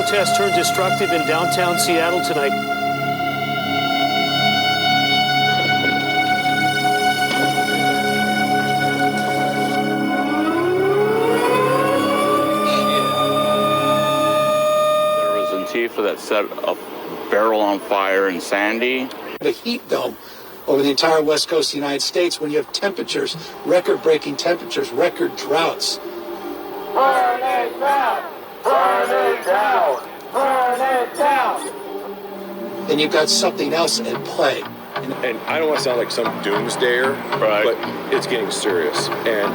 protest turned destructive in downtown Seattle tonight. There was Antifa that set a barrel on fire in Sandy. The heat dome over the entire west coast of the United States when you have temperatures, record-breaking temperatures, record droughts. Burn it down! Burn it down! Burn it down! Then you've got something else at play. And I don't want to sound like some doomsdayer, Right. but it's getting serious. And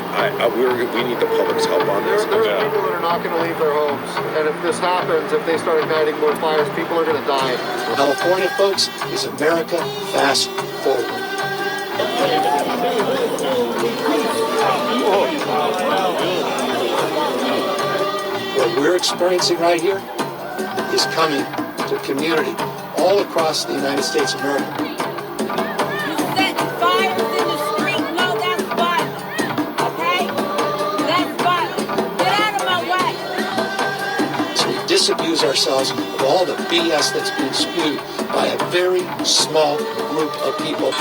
we need the public's help on this. There's people that are not going to leave their homes. And if this happens, if they start igniting more fires, people are going to die. California, folks, is America fast forward. What we're experiencing right here is coming to community all across the United States of America. Disabuse ourselves of all the BS that's been spewed by a very small group of people.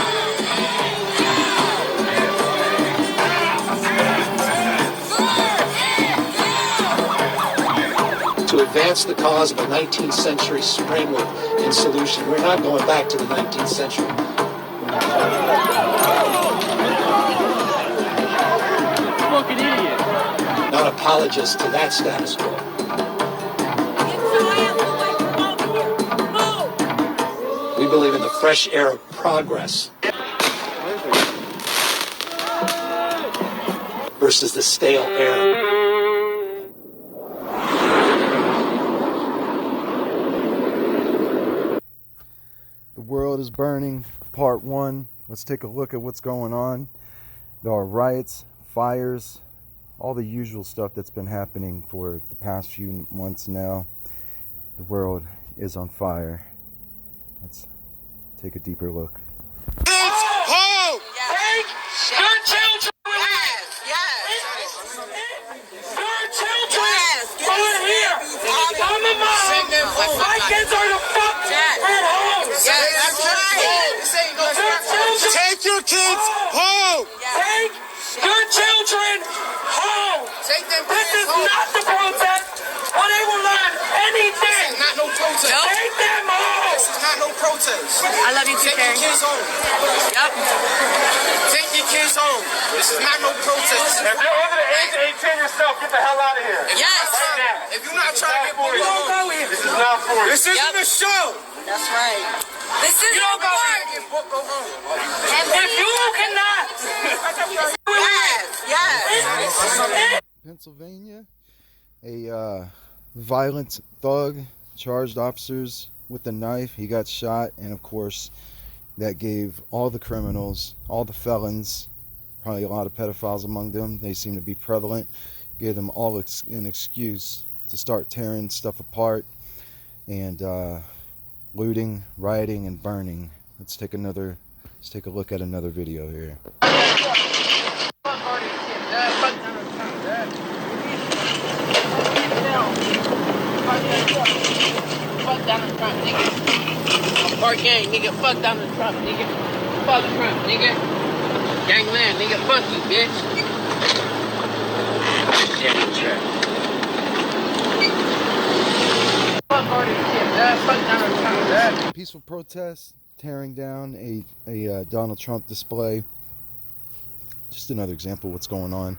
To advance the cause of a 19th century framework and solution. We're not going back to the 19th century. Fucking idiot. Not apologists to that status quo. We believe in the fresh air of progress versus the stale air. The world is burning, part one. Let's take a look at what's going on. There are riots, fires, all the usual stuff that's been happening for the past few months now. The world is on fire. Let's take a deeper look. Kids home! Take your children! Yes! Your children! Over here! I'm a mom! My kids are the fuck at home! That's right! Take your kids home! Take your children home! Take them This kids is home. not the protest where they will learn anything! This is not no protest. Take them home! This is not no protest. I love you too, Take your Karen. kids home. Yep. Take your kids home. This is not no protest. If you're over the age of 18 yourself, get the hell out of here. Yes. Right now. If you're not trying to get You boys don't home, go here. This is not for you. this isn't Yep. a show. That's right. This is You don't go war. here and get booked, go home. If you cannot. Yes. Pennsylvania, a violent thug charged officers with a knife. He got shot, and of course that gave all the criminals, all the felons, probably a lot of pedophiles among them, they seem to be prevalent, gave them all an excuse to start tearing stuff apart and looting, rioting, and burning. Let's take a look at another video here. Fuck Donald Trump, nigga. Park gang, nigga. Fuck Donald Trump, nigga. Fuck Trump, nigga. Gangland, nigga. Fuck you, bitch. Fuck Donald Trump. Peaceful protest tearing down a Donald Trump display. Just another example of what's going on.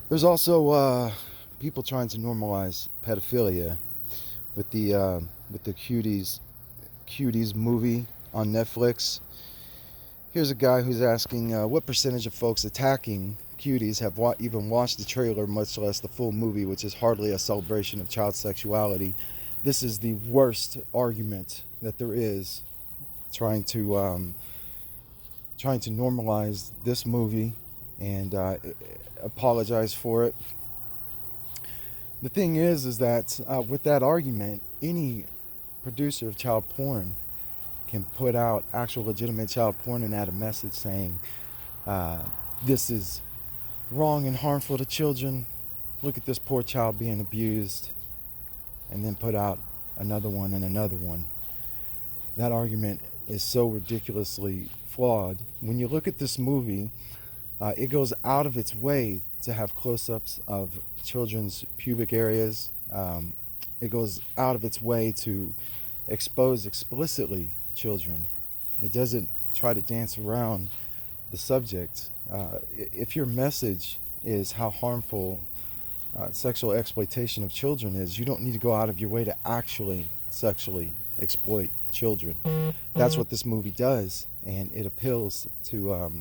There's also people trying to normalize pedophilia with the Cuties movie on Netflix. Here's a guy who's asking what percentage of folks attacking Cuties have even watched the trailer, much less the full movie, which is hardly a celebration of child sexuality. This is the worst argument that there is, trying to normalize this movie and apologize for it. The thing is that with that argument, any producer of child porn can put out actual legitimate child porn and add a message saying this is wrong and harmful to children. Look at this poor child being abused. and then put out another one and another one. That argument is so ridiculously flawed. When you look at this movie, it goes out of its way to have close-ups of children's pubic areas. It goes out of its way to expose explicitly children. It doesn't try to dance around the subject. If your message is how harmful sexual exploitation of children is, you don't need to go out of your way to actually sexually exploit children. That's what this movie does, and it appeals to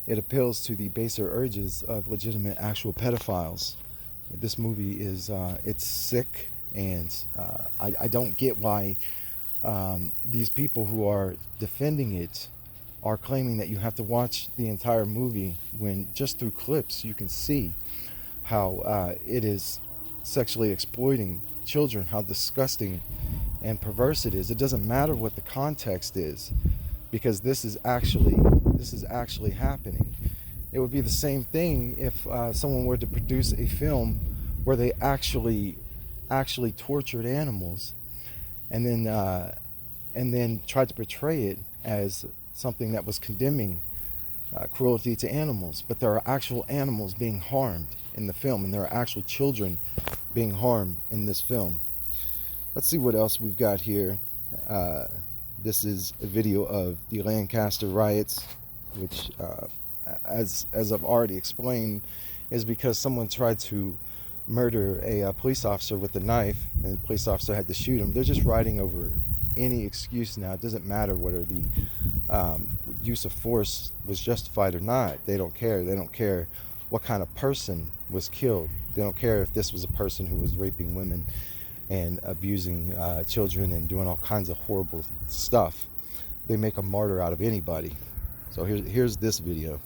the baser urges of legitimate actual pedophiles. This movie is it's sick, and I don't get why these people who are defending it are claiming that you have to watch the entire movie, when just through clips you can see how it is sexually exploiting children, how disgusting and perverse it is. It doesn't matter what the context is, because this is actually happening. It would be the same thing if someone were to produce a film where they actually tortured animals and then tried to portray it as something that was condemning cruelty to animals. But there are actual animals being harmed in the film, and there are actual children being harmed in this film. Let's see what else we've got here. This is a video of the Lancaster riots, which, as I've already explained, is because someone tried to murder a police officer with a knife, and the police officer had to shoot him. They're just writing over any excuse now. It doesn't matter whether the use of force was justified or not. They don't care. They don't care what kind of person was killed. They don't care if this was a person who was raping women and abusing children and doing all kinds of horrible stuff. They make a martyr out of anybody. So here's this video.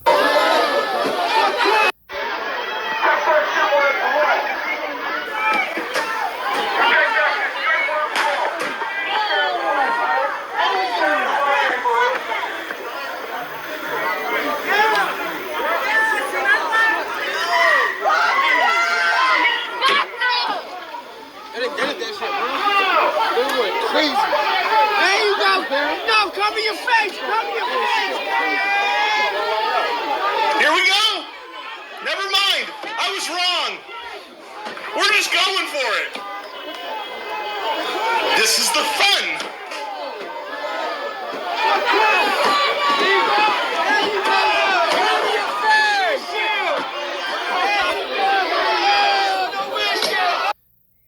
Here we go. Never mind. I was wrong. We're just going for it. This is the fun.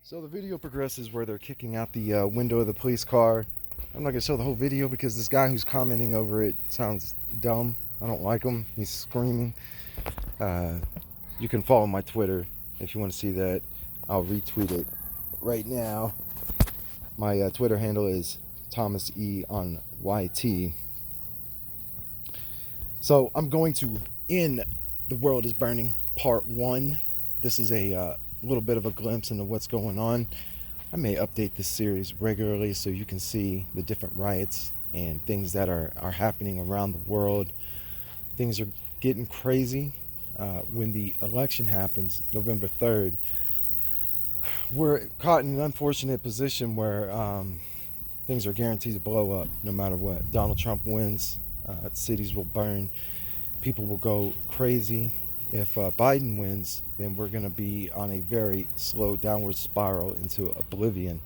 So the video progresses where they're kicking out the window of the police car. I'm not going to show the whole video because this guy who's commenting over it sounds dumb. I don't like him. He's screaming. You can follow my Twitter if you want to see that. I'll retweet it right now. My Twitter handle is Thomas E on YT. So I'm going to end The World is Burning Part 1. This is a little bit of a glimpse into what's going on. I may update this series regularly so you can see the different riots and things that are happening around the world. Things are getting crazy. When the election happens, November 3rd, we're caught in an unfortunate position where things are guaranteed to blow up no matter what. Donald Trump wins, cities will burn, people will go crazy. If Biden wins, then we're going to be on a very slow downward spiral into oblivion.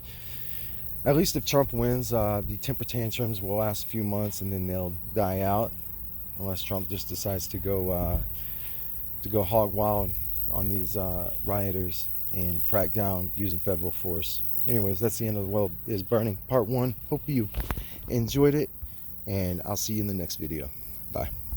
At least if Trump wins, the temper tantrums will last a few months and then they'll die out, unless Trump just decides to go hog wild on these rioters and crack down using federal force. Anyways, that's the end of The World is Burning Part 1. Hope you enjoyed it, and I'll see you in the next video. Bye.